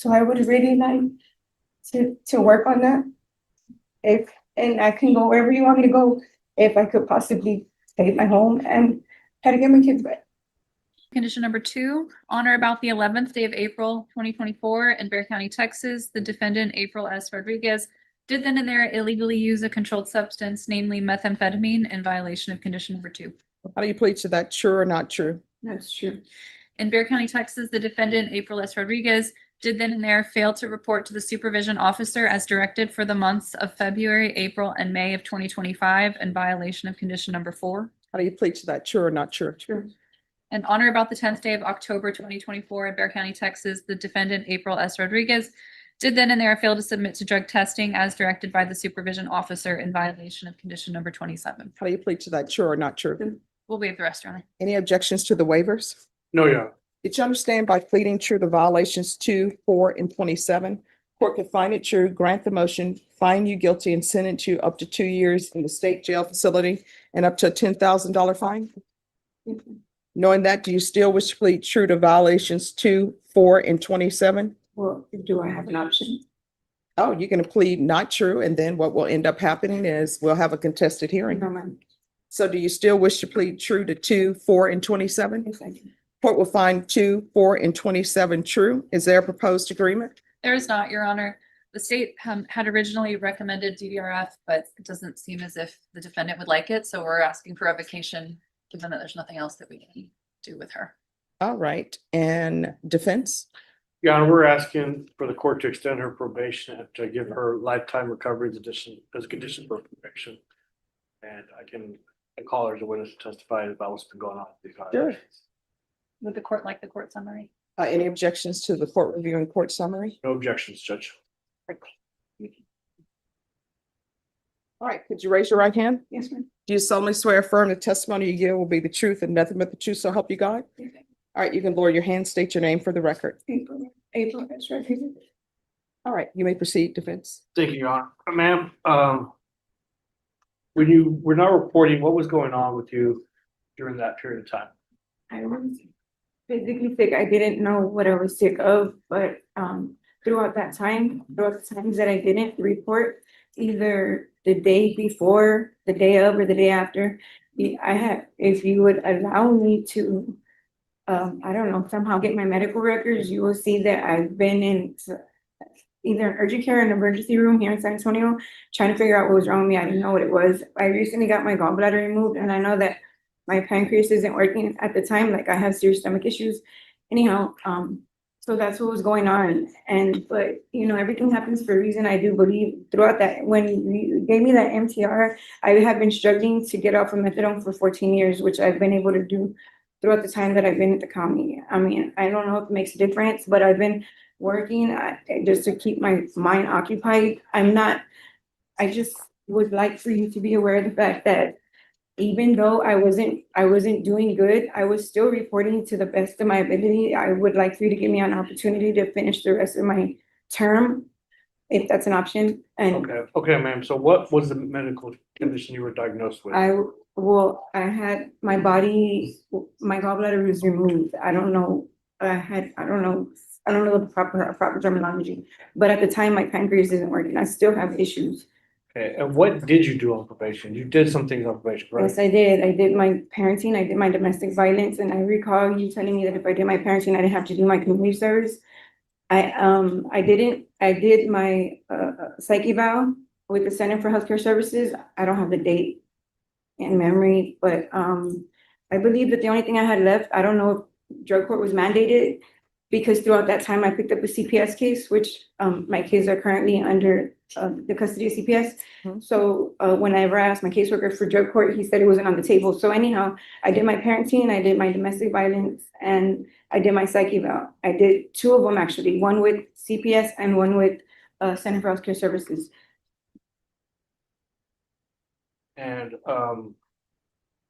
So I would really like to work on that. And I can go wherever you want me to go, if I could possibly stay at my home and try to get my kids back. Condition number 2, on or about the 11th day of April 2024 in Bexar County, Texas, the defendant, April S. Rodriguez, did then and there illegally use a controlled substance, namely methamphetamine, in violation of condition number 2. How do you plead to that? True or not true? That's true. In Bexar County, Texas, the defendant, April S. Rodriguez, did then and there fail to report to the supervision officer as directed for the months of February, April, and May of 2025 in violation of condition number 4. How do you plead to that? True or not true? True. And on or about the 10th day of October 2024 in Bexar County, Texas, the defendant, April S. Rodriguez, did then and there fail to submit to drug testing as directed by the supervision officer in violation of condition number 27. How do you plead to that? True or not true? We'll waive the rest, Your Honor. Any objections to the waivers? No, Your Honor. Did you understand by pleading true the violations 2, 4, and 27? Court could find it true, grant the motion, find you guilty, and sentence you up to 2 years in the state jail facility and up to a $10,000 fine? Knowing that, do you still wish to plead true to violations 2, 4, and 27? Well, do I have an option? Oh, you're going to plead not true, and then what will end up happening is we'll have a contested hearing. No, ma'am. So do you still wish to plead true to 2, 4, and 27? Yes, I do. Court will find 2, 4, and 27 true. Is there a proposed agreement? There is not, Your Honor. The state had originally recommended DDRF, but it doesn't seem as if the defendant would like it. So we're asking for revocation, given that there's nothing else that we can do with her. All right, and defense? Your Honor, we're asking for the court to extend her probation and to give her lifetime recovery as a condition for probation. And I call her as a witness to testify about what's been going on with these violations. Would the court like the court summary? Any objections to the court review and court summary? No objections, Judge. All right, could you raise your right hand? Yes, ma'am. Do you solemnly swear affirm the testimony you give will be the truth and nothing but the truth, so help you God? Yes. All right, you can lower your hand, state your name for the record. April S. Rodriguez. All right, you may proceed, defense. Thank you, Your Honor. Ma'am, when you were not reporting, what was going on with you during that period of time? I was physically sick. I didn't know what I was sick of, but throughout the times that I didn't report, either the day before, the day of, or the day after, if you would allow me to, I don't know, somehow get my medical records, you will see that I've been in either an urgent care or an emergency room here in San Antonio, trying to figure out what was wrong with me. I didn't know what it was. I recently got my gallbladder removed, and I know that my pancreas isn't working at the time. Like, I have serious stomach issues. Anyhow, so that's what was going on. But everything happens for a reason. I do believe throughout that, when you gave me that MTR, I have been struggling to get off of methadone for 14 years, which I've been able to do throughout the time that I've been at the county. I mean, I don't know if it makes a difference, but I've been working just to keep my mind occupied. I just would like for you to be aware of the fact that even though I wasn't doing good, I was still reporting to the best of my ability. I would like for you to give me an opportunity to finish the rest of my term, if that's an option. And Okay, ma'am. So what was the medical condition you were diagnosed with? I had my gallbladder was removed. I don't know the proper terminology, but at the time my pancreas isn't working. I still have issues. Okay, and what did you do on probation? You did some things on probation, right? Yes, I did. I did my parenting, I did my domestic violence, and I recall you telling me that if I did my parenting, I didn't have to do my community service. I did my psych eval with the Center for Healthcare Services. I don't have the date in memory, but I believe that the only thing I had left, I don't know if drug court was mandated, because throughout that time I picked up a CPS case, which my kids are currently under the custody of CPS. Mhm. So whenever I asked my caseworker for drug court, he said it wasn't on the table. So anyhow, I did my parenting, I did my domestic violence, and I did my psych eval. I did 2 of them actually, one with CPS and one with Center for Healthcare Services. And do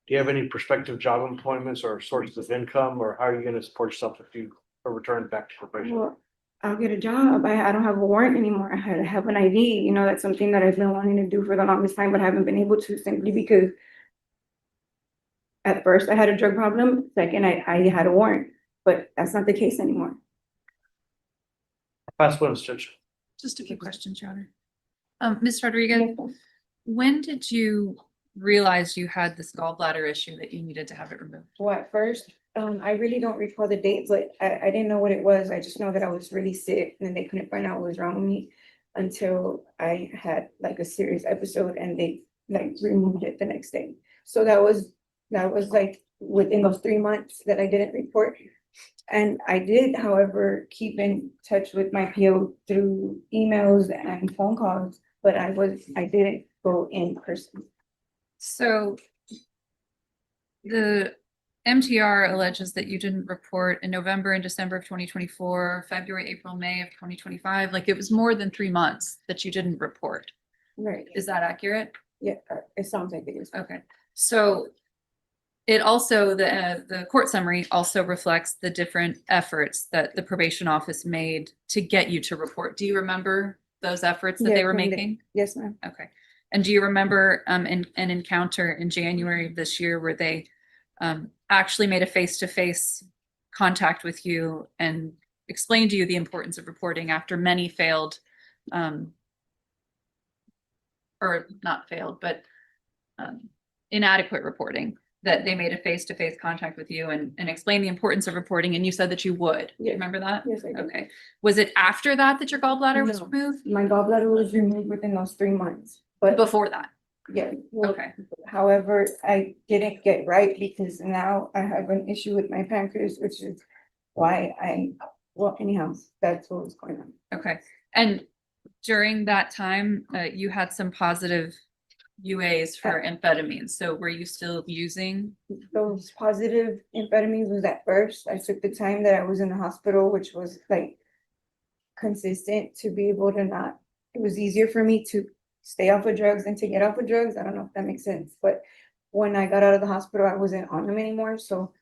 you have any prospective job employments or sources of income, or how are you going to support yourself if you are returned back to probation? Well, I'll get a job. I don't have a warrant anymore. I have an ID. That's something that I've been wanting to do for the longest time, but I haven't been able to, simply because at first I had a drug problem. Second, I had a warrant, but that's not the case anymore. Past witness, Judge. Just a few questions, Your Honor. Ms. Rodriguez, when did you realize you had this gallbladder issue that you needed to have it removed? Well, at first, I really don't recall the date, but I didn't know what it was. I just know that I was really sick and they couldn't find out what was wrong with me until I had like a serious episode and they like removed it the next day. So that was like within those 3 months that I didn't report. And I did, however, keep in touch with my PO through emails and phone calls, but I didn't go in person. So the MTR alleges that you didn't report in November and December of 2024, February, April, May of 2025. Like it was more than 3 months that you didn't report. Right, Is that accurate? yeah, it sounds like it is. Okay, so it also, the court summary also reflects the different efforts that the probation office made to get you to report. Do you remember those efforts that Yeah, they were from the- making? Yes, ma'am. Okay. And do you remember an encounter in January of this year where they actually made a face-to-face contact with you and explained to you the importance of reporting after many failed or not failed, but inadequate reporting, that they made a face-to-face contact with you and explained the importance of reporting, and you said that you would. Yes. Remember that? Yes, I do. Okay. Was it after that that your gallbladder was No. removed? My gallbladder was removed within those 3 months, but Before that? yeah. well, Okay. However, I didn't get right because now I have an issue with my pancreas, which is why well, anyhow, that's what was going on. Okay. And during that time, you had some positive UAs for amphetamines. So were you still using? Those positive amphetamines was at first. I took the time that I was in the hospital, which was like consistent to be able to not, it was easier for me to stay off of drugs than to get off of drugs. I don't know if that makes sense, but when I got out of the hospital, I wasn't on them anymore, so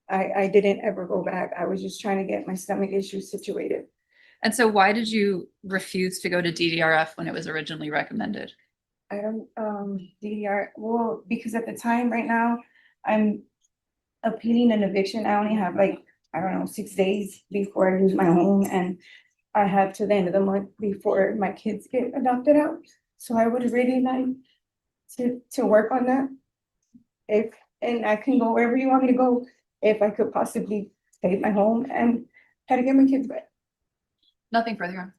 I didn't ever go back. I was just trying to get my stomach issues situated. And so why did you refuse to go to DDRF when it was originally recommended? I don't, DDR, well, because at the time, right now, I'm appealing an eviction. I only have like, I don't know, 6 days before I lose my home, and I have to the end of the month before my kids get adopted out. So I would really like to work on that. And I can go wherever you want me to go, if I could possibly save my home and try to get my kids back. Nothing further on.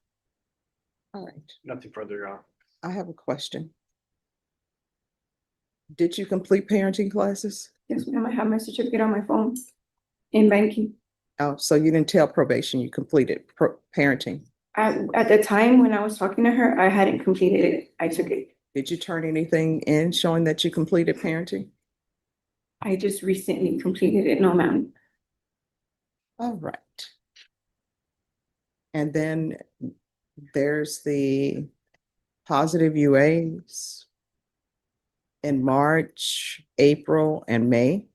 All right, Nothing further on. I have a question. Did you complete parenting classes? Yes, ma'am, I have my certificate on my phone in banking. Oh, so you didn't tell probation you completed parenting. At the time when I was talking to her, I hadn't completed it. I took it. Did you turn anything in showing that you completed parenting? I just recently completed it. No, ma'am. All right. And then there's the positive UAs in March, April, and May.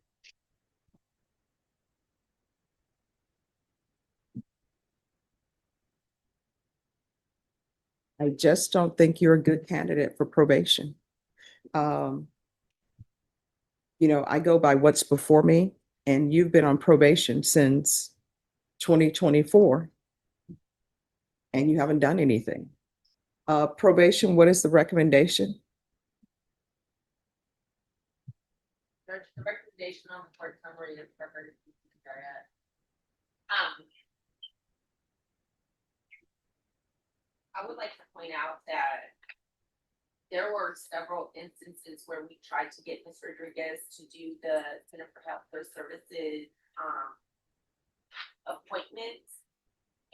I just don't think you're a good candidate for probation. You know, I go by what's before me, and you've been on probation since 2024, and you haven't done anything. Probation, what is the recommendation? Judge, the recommendation on the court summary is for her to keep the diet. I would like to point out that there were several instances where we tried to get Ms. Rodriguez to do the Center for Healthcare Services appointments.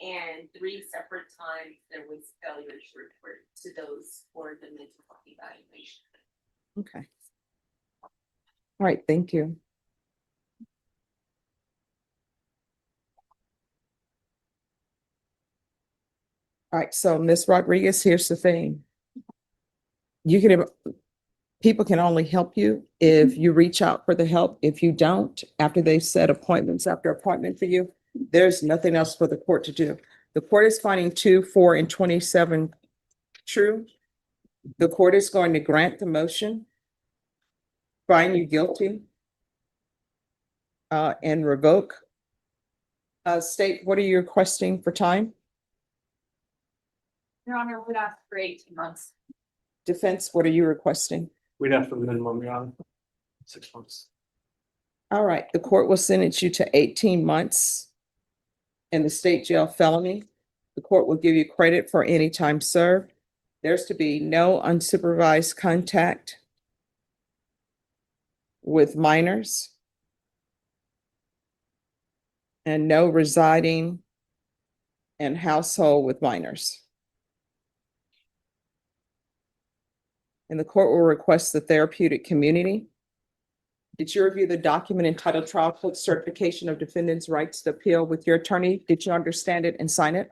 And 3 separate times there was failure to report to those for the mental health evaluation. Okay. All right, thank you. All right, so Ms. Rodriguez, here's the thing. People can only help you if you reach out for the help. If you don't, after they've set appointments after appointment for you, there's nothing else for the court to do. The court is finding 2, 4, and 27 true. The court is going to grant the motion, find you guilty, and revoke. State, what are you requesting for time? Your Honor, would ask for 18 months. Defense, what are you requesting? We'd have for the minimum, Your Honor. 6 months. All right, the court will sentence you to 18 months in the state jail felony. The court will give you credit for any time served. There's to be no unsupervised contact with minors and no residing in household with minors. And the court will request the therapeutic community. Did you review the document entitled Trial Court Certification of Defendant's Rights to Appeal with your attorney? Did you understand it and sign it?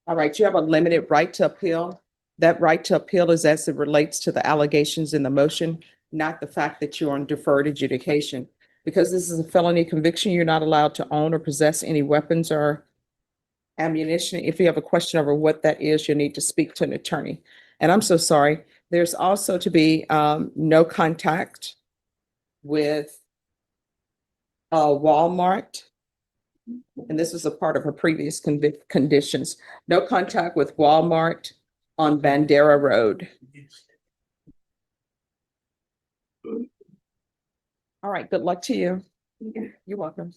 All right, you have a limited right to appeal. That right to appeal is as it relates to the allegations in the motion, not the fact that you're on deferred adjudication. Because this is a felony conviction, you're not allowed to own or possess any weapons or ammunition. If you have a question over what that is, you need to speak to an attorney. And I'm so sorry. There's also to be no contact with Walmart. And this was a part of her previous conditions. No contact with Walmart on Bandera Road. All right, good luck to you. You're welcome.